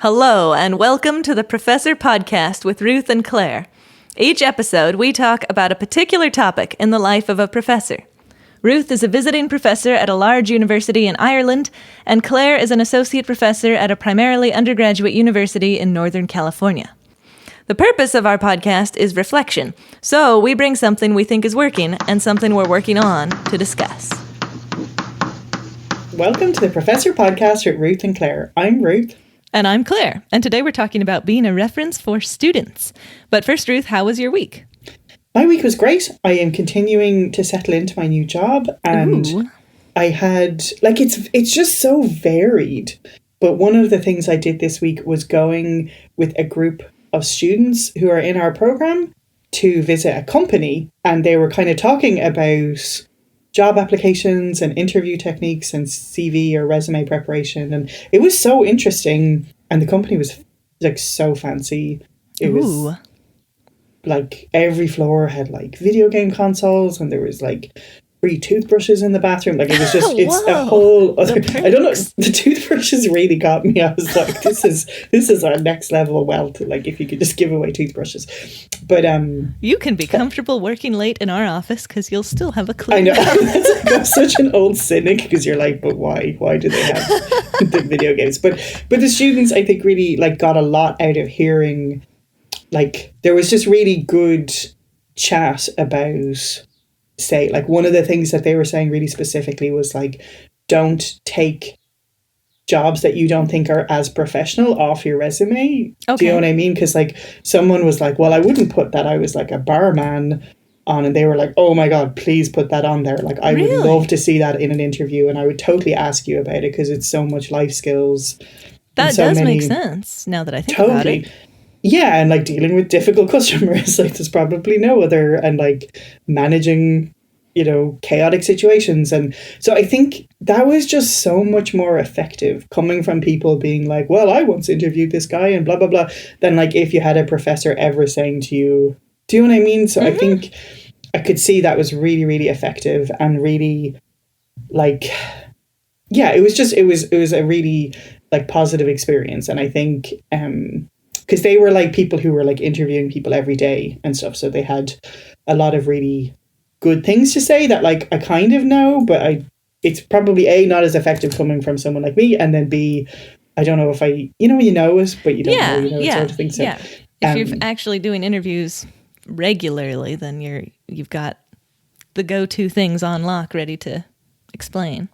Hello, and welcome to the Professor Podcast with Ruth and Claire. Each episode, we talk about a particular topic in the life of a professor. Ruth is a visiting professor at a large university in Ireland, and Claire is an associate professor at a primarily undergraduate university in Northern California. The purpose of our podcast is reflection, so we bring something we think is working and something we're working on to discuss. Welcome to the Professor Podcast with Ruth and Claire. I'm Ruth. And I'm Claire, and today we're talking about being a reference for students. But first, Ruth, how was your week? My week was great. I am continuing to settle into my new job, and I had, it's just so varied. But one of the things I did this week was going with a group of students who are in our program to visit a company, and they were kind of talking about job applications and interview techniques and CV or resume preparation. And it was so interesting. And the company was so fancy. It was every floor had video game consoles, and there was free toothbrushes in the bathroom. It was just, it's a whole other, I don't know, the toothbrushes really got me. I was like, this is our next level wealth. If you could just give away toothbrushes. But you can be comfortable working late in our office because you'll still have a clue. I know. I'm such an old cynic because you're like, but why? Why do they have the video games? But the students, I think, really got a lot out of hearing. There was just really good chat about, say, one of the things that they were saying really specifically was don't take jobs that you don't think are as professional off your resume. Okay. Do you know what I mean? Because someone was like, well, I wouldn't put that I was a barman on, and they were like, oh my God, please put that on there. I really? Would love to see that in an interview, and I would totally ask you about it because it's so much life skills. That does make sense now that I think about it. Yeah, and dealing with difficult customers, there's probably no other, and managing, chaotic situations. And so I think that was just so much more effective coming from people being like, well, I once interviewed this guy and blah, blah, blah, than if you had a professor ever saying to you, do you know what I mean? So I think I could see that was really, really effective and really it was a really positive experience. And I think, because they were people who were interviewing people every day and stuff. So they had a lot of really good things to say that I kind of know, but it's probably A, not as effective coming from someone like me. And then B, I don't know if when you know it, but you don't know, sort of thing. So, if you're actually doing interviews regularly, then you've got the go-to things on lock ready to explain.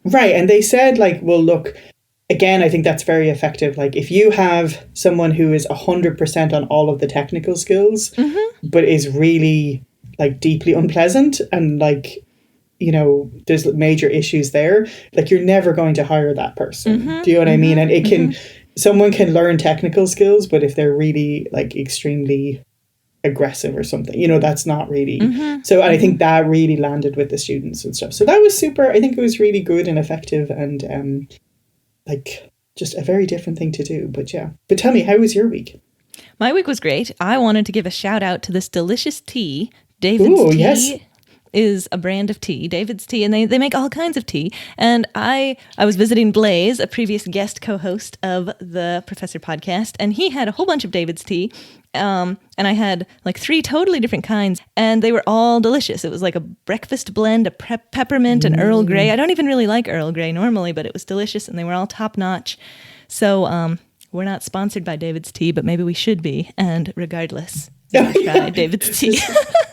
Right. And they said well, look, again, I think that's very effective. If you have someone who is 100% on all of the technical skills, but is really deeply unpleasant and there's major issues there, you're never going to hire that person. Do you know what I mean? And it can, someone can learn technical skills, but if they're really extremely aggressive or something, that's not really. So I think that really landed with the students and stuff. So that was super. I think it was really good and effective and just a very different thing to do. But yeah. But tell me, how was your week? My week was great. I wanted to give a shout out to this delicious tea. David's Tea yes. is a brand of tea, David's Tea, and they make all kinds of tea. And I was visiting Blaze, a previous guest co-host of the Professor Podcast, and he had a whole bunch of David's Tea. And I had 3 totally different kinds, and they were all delicious. It was a breakfast blend of peppermint and Earl Grey. I don't even really like Earl Grey normally, but it was delicious, and they were all top notch. So we're not sponsored by David's Tea, but maybe we should be. And regardless, try David's Tea.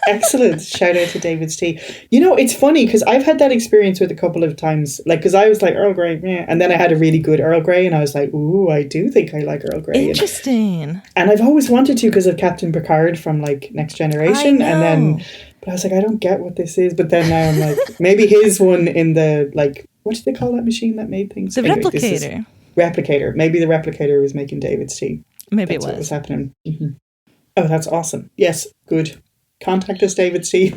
Excellent. Shout out to David's Tea. It's funny because I've had that experience with a couple of times, because I was Earl Grey, yeah. And then I had a really good Earl Grey, and I was like, ooh, I do think I like Earl Grey. Interesting. And I've always wanted to because of Captain Picard from Next Generation. And then, but I was like, I don't get what this is. But then now I'm maybe his one in the, what did they call that machine that made things? The replicator. Replicator. Maybe the replicator was making David's Tea. Maybe that's it was. What was happening. Oh, that's awesome. Yes, good. Contact us, David's Tea.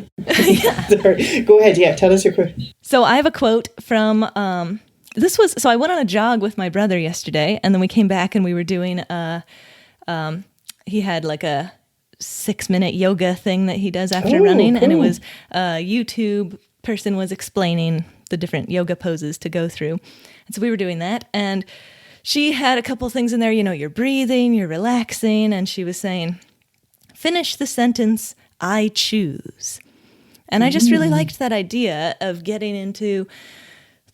Sorry. Go ahead. Yeah, tell us your quote. So I have a quote from, so I went on a jog with my brother yesterday, and then we came back and we were doing, he had a 6-minute yoga thing that he does after running. Cool. And it was a YouTube person was explaining the different yoga poses to go through. And so we were doing that. And she had a couple things in there, you're breathing, you're relaxing, and she was saying, finish the sentence, I choose. And I just really liked that idea of getting into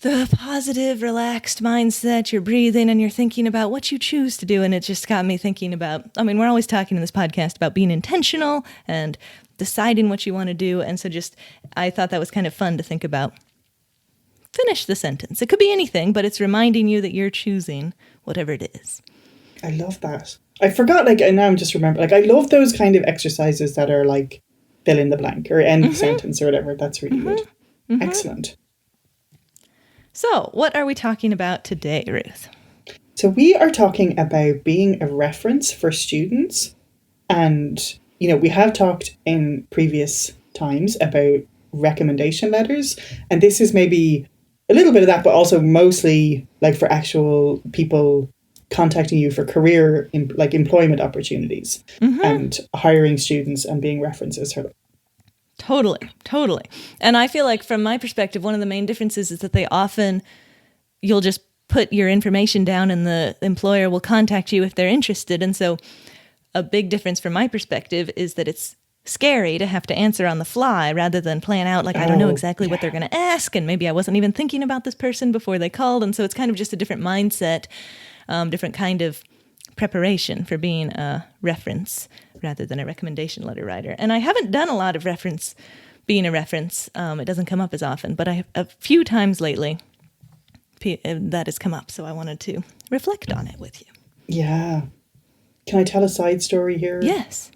the positive, relaxed mindset. You're breathing and you're thinking about what you choose to do. And it just got me thinking about, we're always talking in this podcast about being intentional and deciding what you want to do. And so I thought that was kind of fun to think about. Finish the sentence. It could be anything, but it's reminding you that you're choosing whatever it is. I love that. I forgot, and now I'm just remembering, I love those kind of exercises that are like fill in the blank or end the sentence or whatever. That's really good. Excellent. So, what are we talking about today, Ruth? So we are talking about being a reference for students. And, we have talked in previous times about recommendation letters. And this is maybe a little bit of that, but also mostly like for actual people contacting you for career, employment opportunities and hiring students and being references for them. Totally. And I feel like from my perspective, one of the main differences is that you'll just put your information down and the employer will contact you if they're interested. And so a big difference from my perspective is that it's scary to have to answer on the fly rather than plan out, I don't know exactly what they're going to ask. And maybe I wasn't even thinking about this person before they called. And so it's kind of just a different mindset, different kind of preparation for being a reference rather than a recommendation letter writer. And I haven't done a lot of being a reference. It doesn't come up as often, but a few times lately that has come up. So I wanted to reflect on it with you. Yeah. Can I tell a side story here? Yes.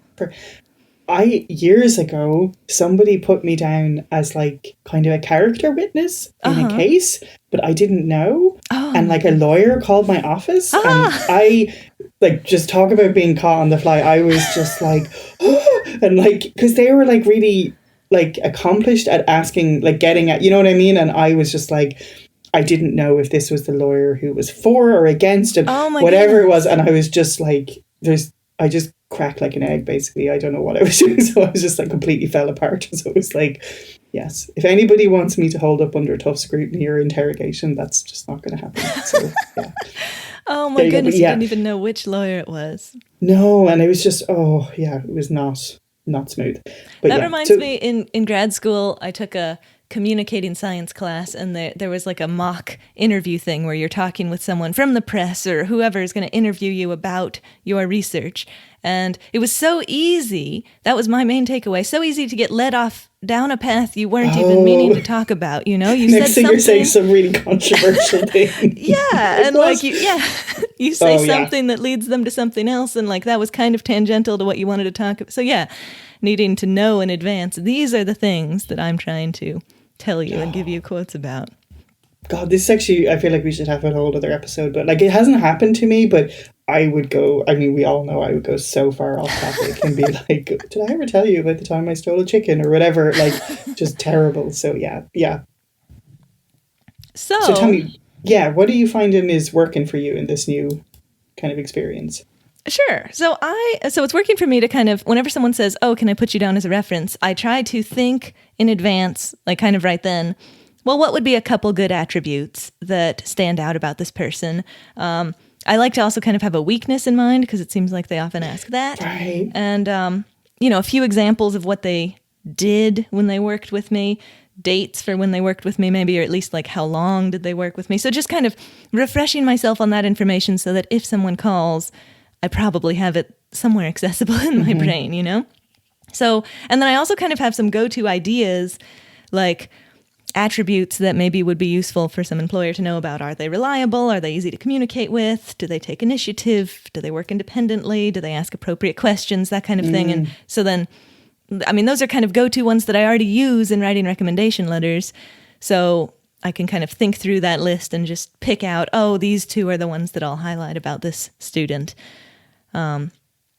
Years ago, somebody put me down as kind of a character witness in a case, but I didn't know. Oh. And a lawyer called my office and I just talk about being caught on the fly. I was just and because they were really accomplished at asking, getting at, you know what I mean? And I was just I didn't know if this was the lawyer who was for or against and whatever it was. And I was just I just cracked like an egg, basically. I don't know what I was doing. So I was just completely fell apart. So it was yes, if anybody wants me to hold up under tough scrutiny or interrogation, that's just not going to happen. So, yeah. Oh my goodness, you didn't even know which lawyer it was. No, and it was just, it was not smooth. But that reminds me, in grad school, I took a communicating science class, and there was a mock interview thing where you're talking with someone from the press or whoever is going to interview you about your research. And it was so easy. That was my main takeaway. So easy to get led off down a path you weren't even meaning to talk about. You Next said thing something. You're saying some really controversial thing. Yeah, and you say something that leads them to something else, and that was kind of tangential to what you wanted to talk about. So yeah, needing to know in advance. These are the things that I'm trying to tell you and give you quotes about. God, this is actually, I feel like we should have a whole other episode, but it hasn't happened to me, but I would go, we all know I would go so far off topic and be did I ever tell you about the time I stole a chicken or whatever? Just terrible. So yeah. So tell me, what are you finding is working for you in this new kind of experience? Sure. So it's working for me to kind of, whenever someone says, can I put you down as a reference? I try to think in advance, kind of right then, well, what would be a couple good attributes that stand out about this person? I like to also kind of have a weakness in mind because it seems like they often ask that. Right. And, a few examples of what they did when they worked with me, dates for when they worked with me maybe, or at least how long did they work with me? So just kind of refreshing myself on that information so that if someone calls, I probably have it somewhere accessible in my brain, So, and then I also kind of have some go-to ideas, attributes that maybe would be useful for some employer to know about. Are they reliable? Are they easy to communicate with? Do they take initiative? Do they work independently? Do they ask appropriate questions? That kind of thing. And so then, those are kind of go-to ones that I already use in writing recommendation letters. So I can kind of think through that list and just pick out, these two are the ones that I'll highlight about this student.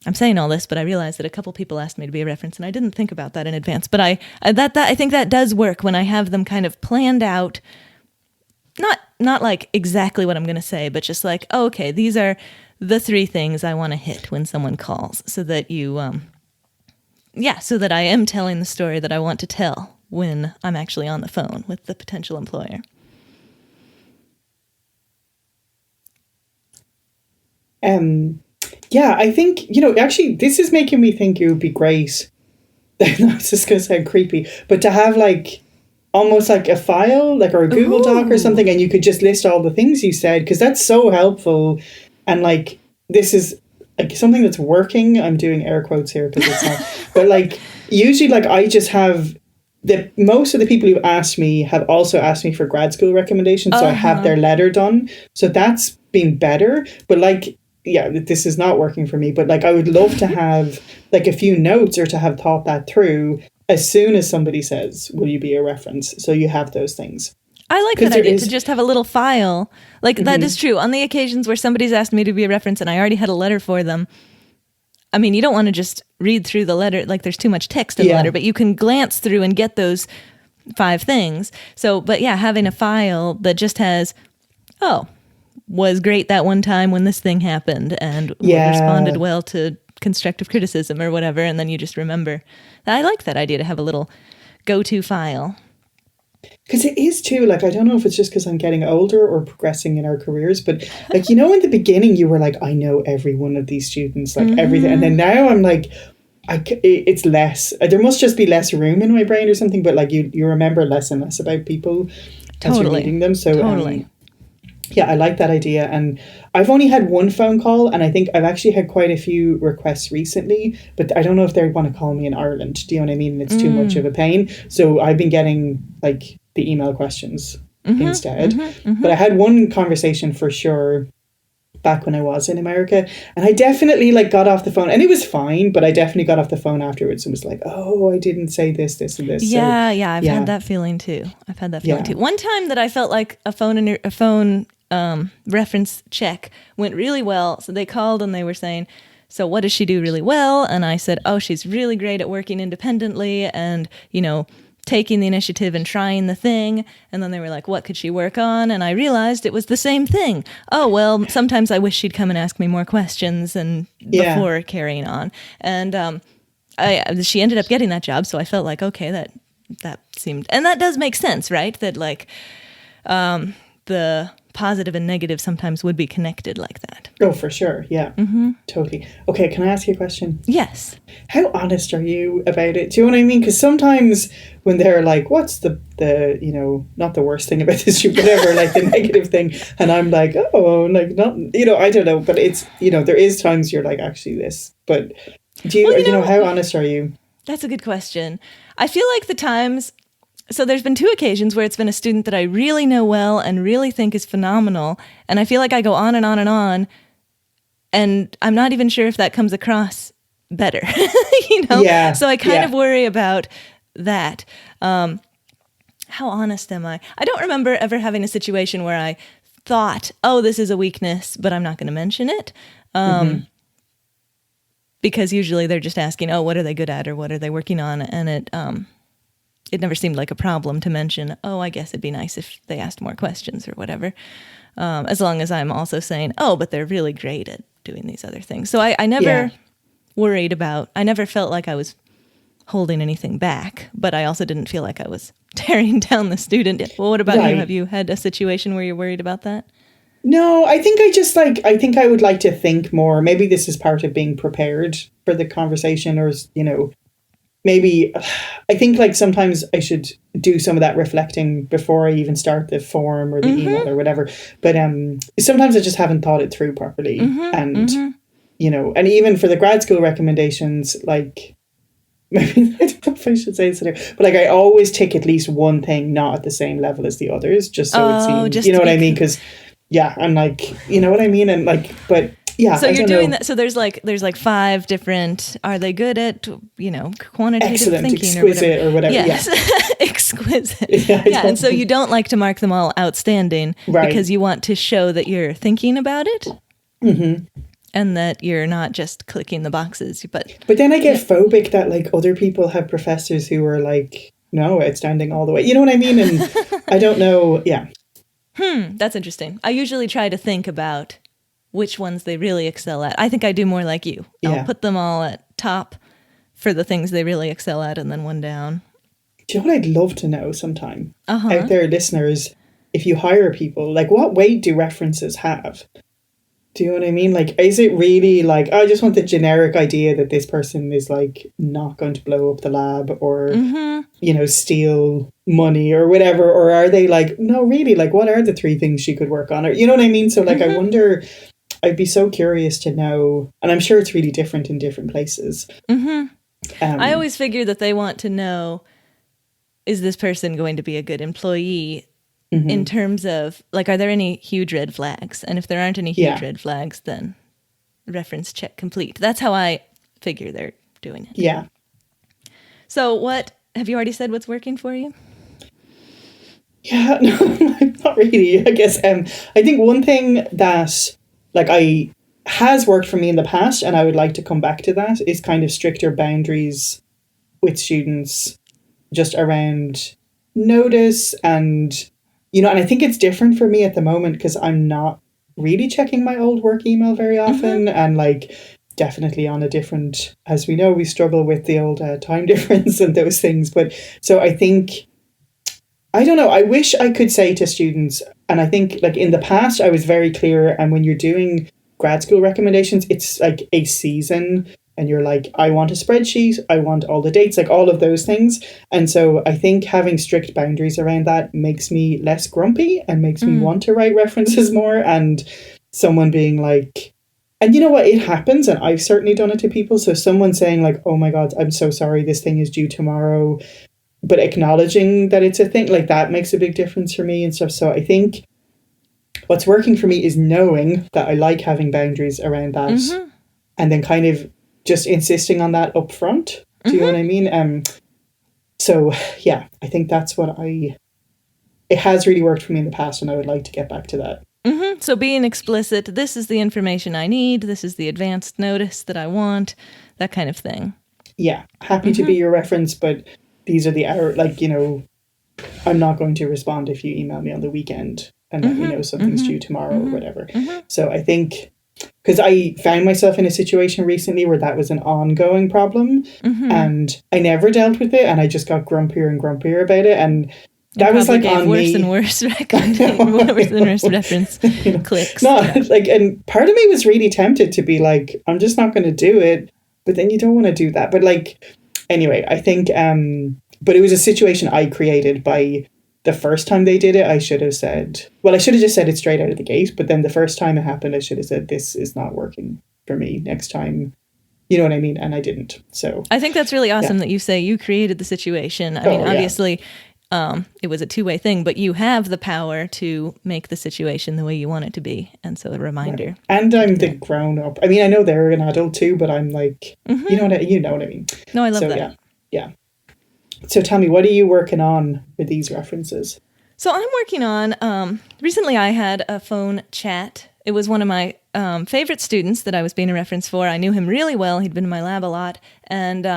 I'm saying all this, but I realized that a couple people asked me to be a reference, and I didn't think about that in advance. But I think that does work when I have them kind of planned out, not exactly what I'm going to say, but just okay, these are the three things I want to hit when someone calls, so that so that I am telling the story that I want to tell when I'm actually on the phone with the potential employer. Yeah, I think, actually, this is making me think it would be great. It's just going to sound creepy, but to have like almost like a file, like, or a Google Doc or something, and you could just list all the things you said, because that's so helpful. And like, this is like something that's working. I'm doing air quotes here because it's not, but like, usually, like, I just have most of the people who asked me have also asked me for grad school recommendations, so I have their letter done. So that's been better. But like, yeah, this is not working for me. But like, I would love to have like a few notes or to have thought that through as soon as somebody says, "Will you be a reference?" So you have those things. I like that idea to just have a little file. Like, that is true. On the occasions where somebody's asked me to be a reference and I already had a letter for them, I mean, you don't want to just read through the letter, like there's too much text in the letter, but you can glance through and get those 5 things. So, but yeah, having a file that just has, was great that one time when this thing happened and responded well to constructive criticism or whatever, and then you just remember. I like that idea to have a little go-to file. Because it is too, like, I don't know if it's just because I'm getting older or progressing in our careers, but like, in the beginning you were like, I know every one of these students, like everything. And then now I'm like, it's less, there must just be less room in my brain or something, but like you remember less and less about people as you're meeting them. So yeah, I like that idea. And I've only had one phone call, and I think I've actually had quite a few requests recently, but I don't know if they want to call me in Ireland. Do you know what I mean? It's too much of a pain. So I've been getting like the email questions instead. But I had one conversation for sure back when I was in America, and I definitely like got off the phone, and it was fine, but I definitely got off the phone afterwards and was like, oh, I didn't say this and this. Yeah, I've had that feeling too. One time that I felt like a phone reference check went really well. So they called and they were saying, so what does she do really well? And I said, oh, she's really great at working independently and, taking the initiative and trying the thing. And then they were like, what could she work on? And I realized it was the same thing. Oh, well, sometimes I wish she'd come and ask me more questions and before carrying on. And she ended up getting that job. So I felt like, okay, that seemed, and that does make sense, right? That like the positive and negative sometimes would be connected like that. Oh, for sure. Yeah, totally. Okay, can I ask you a question? Yes. How honest are you about it? Do you know what I mean? Because sometimes when they're like, what's the not the worst thing about this, whatever, like the negative thing, and I'm like, oh, like not, I don't know, but it's, there is times you're like, actually this, but do you, how honest are you? That's a good question. I feel like the times, so there's been 2 occasions where it's been a student that I really know well and really think is phenomenal. And I feel like I go on and on and on. And I'm not even sure if that comes across better, Yeah. So I kind of worry about that. How honest am I? I don't remember ever having a situation where I thought, oh, this is a weakness, but I'm not going to mention it. Because usually they're just asking, oh, what are they good at or what are they working on? And it never seemed like a problem to mention, oh, I guess it'd be nice if they asked more questions or whatever. As long as I'm also saying, oh, but they're really great at doing these other things. So I never worried about, I never felt like I was holding anything back, but I also didn't feel like I was tearing down the student. Well, what about you? Have you had a situation where you're worried about that? No, I think I think I would like to think more. Maybe this is part of being prepared for the conversation, or, maybe I think like sometimes I should do some of that reflecting before I even start the form or the email or whatever. But sometimes I just haven't thought it through properly. And, and even for the grad school recommendations, like, maybe I don't know if I should say this, but like I always tick at least one thing not at the same level as the others, just so it seems, you know what I mean? Because, I'm like, you know what I mean? And like, but... Yeah, so you're doing that. So there's like 5 different. Are they good at quantitative excellent, thinking exquisite or whatever? Yes. Yeah. Exquisite. Yeah, and so you don't like to mark them all outstanding because you want to show that you're thinking about it, and that you're not just clicking the boxes. But then I get phobic that like other people have professors who are like, no, outstanding all the way. You know what I mean? And I don't know. Yeah. That's interesting. I usually try to think about which ones they really excel at. I think I do more like you. I'll put them all at top for the things they really excel at and then one down. Do you know what I'd love to know sometime? Out there, listeners, if you hire people, like what weight do references have? Do you know what I mean? Like, is it really like, I just want the generic idea that this person is like not going to blow up the lab or, you know, steal money or whatever? Or are they like, no, really, like, what are the 3 things she could work on? Or, you know what I mean? So like, I wonder, I'd be so curious to know, and I'm sure it's really different in different places. I always figure that they want to know, is this person going to be a good employee? In terms of, like, are there any huge red flags? And if there aren't any huge red flags, then reference check complete. That's how I figure they're doing it. Yeah. So what, have you already said what's working for you? Yeah, no, not really, I guess. I think one thing that, like, has worked for me in the past, and I would like to come back to that, is kind of stricter boundaries with students just around notice and... You know, and I think it's different for me at the moment because I'm not really checking my old work email very often and like definitely on a different, as we know, we struggle with the old time difference and those things. But so I think, I don't know, I wish I could say to students, and I think like in the past I was very clear, and when you're doing grad school recommendations, it's like a season. And you're like, I want a spreadsheet, I want all the dates, like all of those things. And so I think having strict boundaries around that makes me less grumpy and makes me want to write references more. And someone being like, and you know what, it happens, and I've certainly done it to people. So someone saying like, oh my God, I'm so sorry, this thing is due tomorrow, but acknowledging that it's a thing, like that makes a big difference for me and stuff. So I think what's working for me is knowing that I like having boundaries around that and then kind of just insisting on that up front. Do you know what I mean? So yeah, I think that's what it has really worked for me in the past, and I would like to get back to that. So being explicit, this is the information I need, this is the advanced notice that I want, that kind of thing. Yeah, happy to be your reference, but these are the hours, like, you know, I'm not going to respond if you email me on the weekend and let me know something's due tomorrow or whatever. So I think, because I found myself in a situation recently where that was an ongoing problem and I never dealt with it, and I just got grumpier and grumpier about it, and that was like on worse me. And worse worse and worse reference clicks. Like, and part of me was really tempted to be like, I'm just not going to do it, but then you don't want to do that. But like, anyway, I think, but it was a situation I created by the first time they did it. I should have said, well, I should have just said it straight out of the gate. But then the first time it happened, I should have said, this is not working for me next time. You know what I mean? And I didn't. So I think that's really awesome that you say you created the situation. I mean, obviously, it was a two-way thing, but you have the power to make the situation the way you want it to be. And so a reminder. Right. And I'm the grown up. I mean, I know they're an adult too, but I'm like, you know what I mean? No, I love that. Yeah. So tell me, what are you working on with these references? So I'm working on, recently I had a phone chat. It was one of my favorite students that I was being a reference for. I knew him really well. He'd been in my lab a lot. And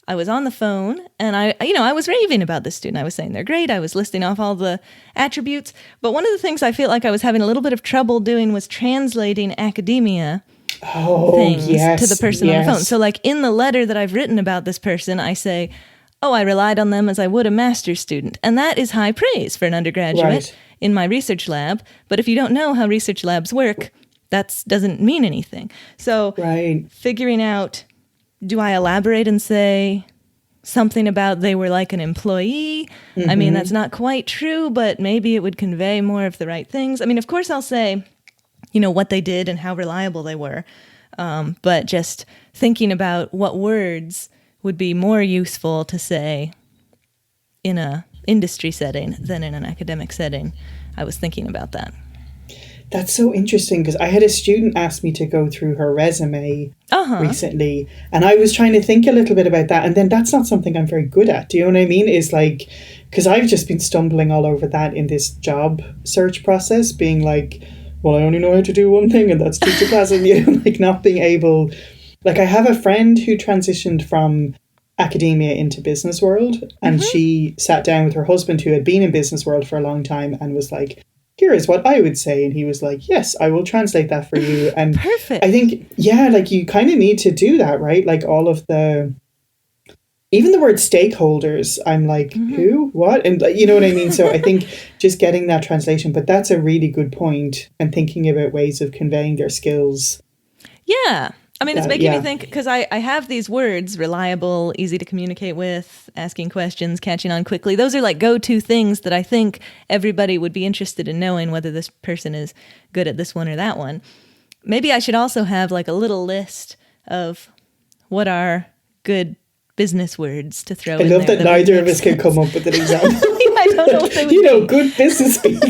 I was on the phone and I was raving about this student. I was saying they're great. I was listing off all the attributes. But one of the things I feel like I was having a little bit of trouble doing was translating academia things to the person on the phone. So like in the letter that I've written about this person, I say, oh, I relied on them as I would a master's student. And that is high praise for an undergraduate in my research lab. But if you don't know how research labs work, that doesn't mean anything. So figuring out, do I elaborate and say something about they were like an employee? I mean, that's not quite true, but maybe it would convey more of the right things. I mean, of course, I'll say, you know, what they did and how reliable they were. But just thinking about what words would be more useful to say in a industry setting than in an academic setting. I was thinking about that. That's so interesting, because I had a student ask me to go through her resume recently, and I was trying to think a little bit about that, and then that's not something I'm very good at. Do you know what I mean? Is like, because I've just been stumbling all over that in this job search process, being like, well, I only know how to do one thing, and that's teach a class, and you know, like not being able. Like, I have a friend who transitioned from academia into business world, and she sat down with her husband who had been in business world for a long time and was like, here is what I would say. And he was like, yes, I will translate that for you. And perfect. I think, like you kind of need to do that, right? Like all of the, even the word stakeholders, I'm like, who, what? And you know what I mean? So I think just getting that translation, but that's a really good point, and thinking about ways of conveying their skills. Yeah. I mean, it's making me think, because I have these words: reliable, easy to communicate with, asking questions, catching on quickly. Those are like go-to things that I think everybody would be interested in knowing, whether this person is good at this one or that one. Maybe I should also have like a little list of what are good business words to throw in there. I love that neither of us can come up with an example. I don't know what they would be. Good business speak.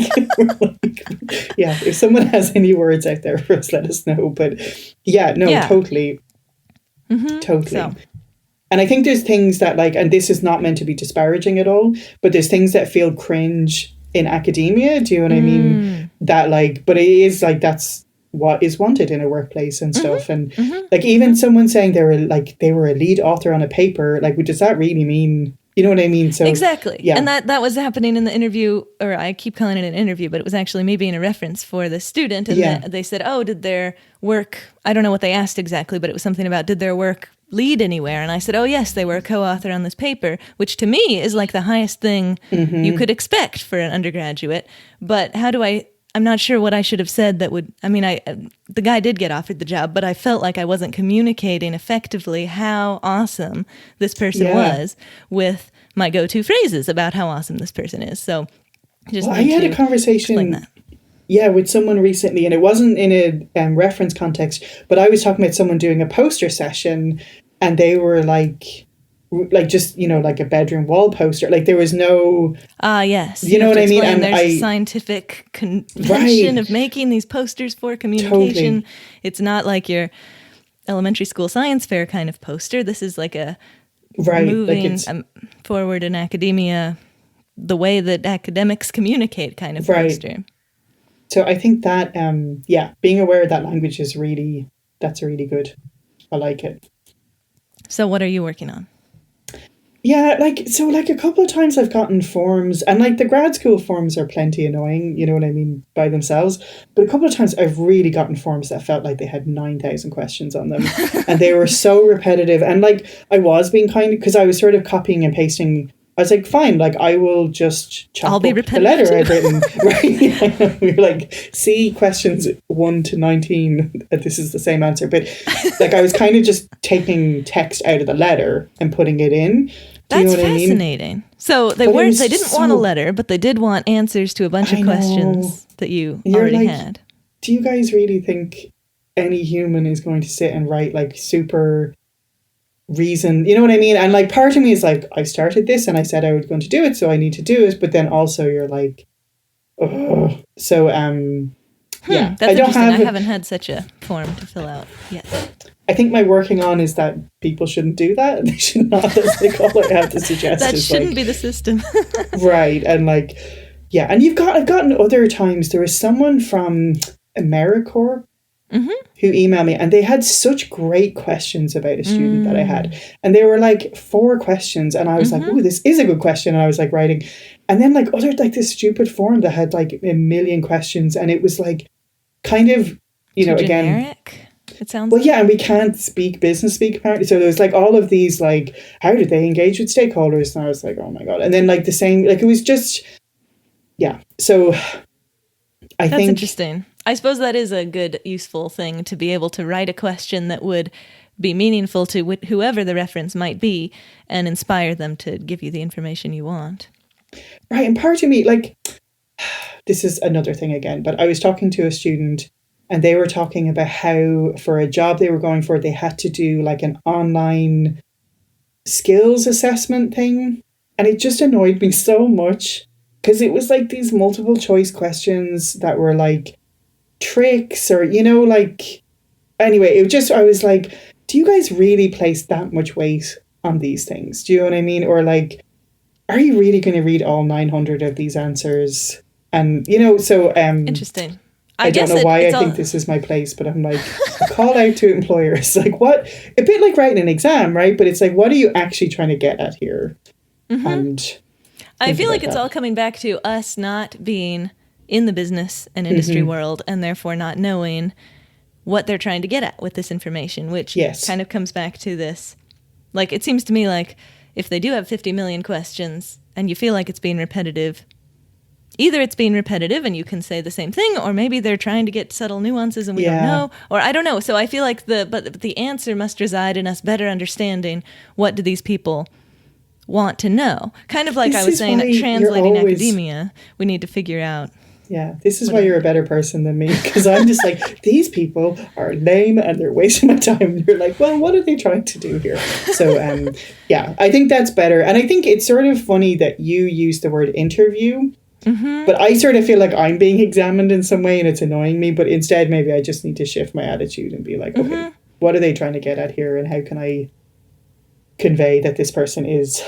Yeah, if someone has any words out there for us, let us know. But totally. Totally. So. And I think there's things that like, and this is not meant to be disparaging at all, but there's things that feel cringe in academia. Do you know what I mean? That like, but it is like, that's what is wanted in a workplace and stuff. And like even someone saying they were a lead author on a paper, like, does that really mean, you know what I mean? So exactly. Yeah. And that was happening in the interview, or I keep calling it an interview, but it was actually me being a reference for the student. And they said, oh, did their work, I don't know what they asked exactly, but it was something about, did their work lead anywhere? And I said, oh yes, they were a co-author on this paper, which to me is like the highest thing you could expect for an undergraduate. But I'm not sure what I should have said that would, I mean, the guy did get offered the job, but I felt like I wasn't communicating effectively how awesome this person was with my go-to phrases about how awesome this person is. So I had a conversation with someone recently, and it wasn't in a reference context, but I was talking about someone doing a poster session, and they were like just, like a bedroom wall poster. Like there was no... yes. You know what I mean? And there's a scientific convention of making these posters for communication. Totally. It's not like your elementary school science fair kind of poster. This is like a moving forward in academia, the way that academics communicate kind of poster. So I think that, being aware of that language is that's really good. I like it. So what are you working on? Yeah, a couple of times I've gotten forms, and like the grad school forms are plenty annoying, you know what I mean, by themselves. But a couple of times I've really gotten forms that felt like they had 9,000 questions on them, and they were so repetitive. And like I was being kind of, because I was sort of copying and pasting. I was like, fine, like I will just chop up the letter I've written. Right? We were like, see questions 1 to 19. This is the same answer. But like I was kind of just taking text out of the letter and putting it in. Do you know what fascinating. I mean? So they didn't want a letter, but they did want answers to a bunch of questions that you already had. Do you guys really think any human is going to sit and write like super reason, you know what I mean? And like part of me is like, I started this and I said I was going to do it, so I need to do it. But then also you're like, oh. So that's interesting. I haven't had such a form to fill out yet. I think my working on is that people shouldn't do that. They should not. That's like all I have to suggest. That shouldn't be the system. Right. And like, and I've gotten other times, there was someone from AmeriCorps who emailed me, and they had such great questions about a student that I had. And they were like 4 questions, and I was like, oh, this is a good question. And I was like writing. And then like this stupid form that had like a million questions, and it was like kind of, generic, it sounds and we can't speak business speak apparently. So there was like all of these like, how did they engage with stakeholders? And I was like, oh my God. And then like the same, like it was just, so I think that's interesting. I suppose that is a good, useful thing, to be able to write a question that would be meaningful to whoever the reference might be and inspire them to give you the information you want. Right. And part of me, like, this is another thing again, but I was talking to a student, and they were talking about how for a job they were going for, they had to do like an online skills assessment thing. And it just annoyed me so much, because it was like these multiple choice questions that were like tricks, or anyway, it just, I was like, do you guys really place that much weight on these things? Do you know what I mean? Or like, are you really going to read all 900 of these answers? And so interesting. I don't know why I think this is my place, but I'm like, a call out to employers, like what, a bit like writing an exam, right? But it's like, what are you actually trying to get at here? And I feel like it's all coming back to us not being in the business and industry world, and therefore not knowing what they're trying to get at with this information, which kind of comes back to this. Like, it seems to me like if they do have 50 million questions and you feel like it's being repetitive, either it's being repetitive and you can say the same thing, or maybe they're trying to get subtle nuances and we don't know, or I don't know. So I feel like the answer must reside in us better understanding what do these people want to know. Kind of like I was saying, translating academia, we need to figure out. Yeah, this is why you're a better person than me, because I'm just like, these people are lame and they're wasting my time. And you're like, well, what are they trying to do here? So, yeah, I think that's better. And I think it's sort of funny that you use the word interview, but I sort of feel like I'm being examined in some way and it's annoying me. But instead, maybe I just need to shift my attitude and be like, okay, what are they trying to get at here? And how can I convey that this person is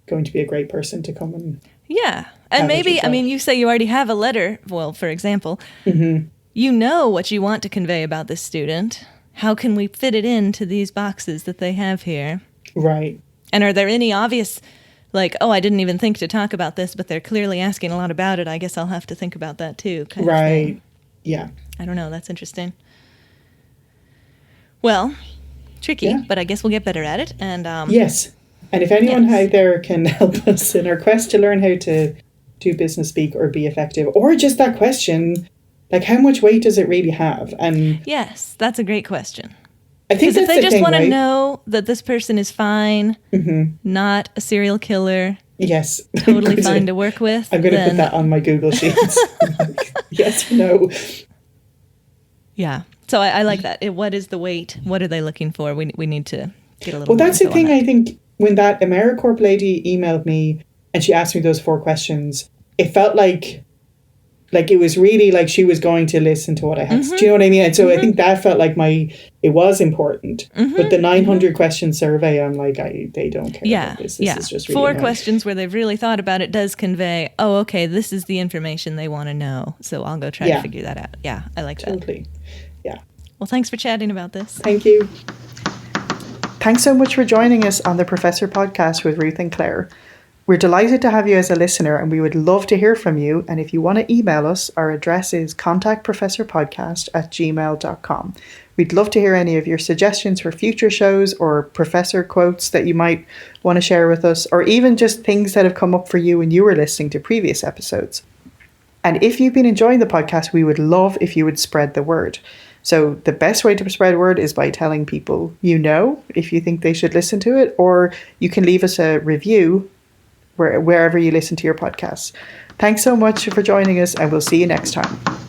going to be a great person to come and... Yeah. And maybe, I mean, you say you already have a letter. Well, for example, you know what you want to convey about this student. How can we fit it into these boxes that they have here? Right. And are there any obvious, like, oh, I didn't even think to talk about this, but they're clearly asking a lot about it. I guess I'll have to think about that too. Right. Yeah. I don't know. That's interesting. Well, tricky, but I guess we'll get better at it. And yes. And if anyone out there can help us in our quest to learn how to do business speak or be effective, or just that question, like how much weight does it really have? And yes, that's a great question. I think if they just want to know that this person is fine, not a serial killer, yes, totally fine to work with, I'm going to put that on my Google Sheets. Yes or no? Yeah. So I like that. What is the weight? What are they looking for? We need to get a little. Well, that's the thing. I think when that AmeriCorp lady emailed me and she asked me those 4 questions, it felt like it was really like she was going to listen to what I had. Do you know what I mean? And so I think that felt like it was important. But the 900 question survey, I'm like, they don't care about this. This is just really 4 questions where they've really thought about it does convey, oh, okay, this is the information they want to know. So I'll go try to figure that out. Yeah, I like that. Totally. Yeah. Well, thanks for chatting about this. Thank you. Thanks so much for joining us on the Professor Podcast with Ruth and Claire. We're delighted to have you as a listener and we would love to hear from you. And if you want to email us, our address is contactprofessorpodcast@gmail.com. We'd love to hear any of your suggestions for future shows or professor quotes that you might want to share with us, or even just things that have come up for you when you were listening to previous episodes. And if you've been enjoying the podcast, we would love if you would spread the word. So the best way to spread word is by telling people you know if you think they should listen to it, or you can leave us a review wherever you listen to your podcasts. Thanks so much for joining us, and we'll see you next time.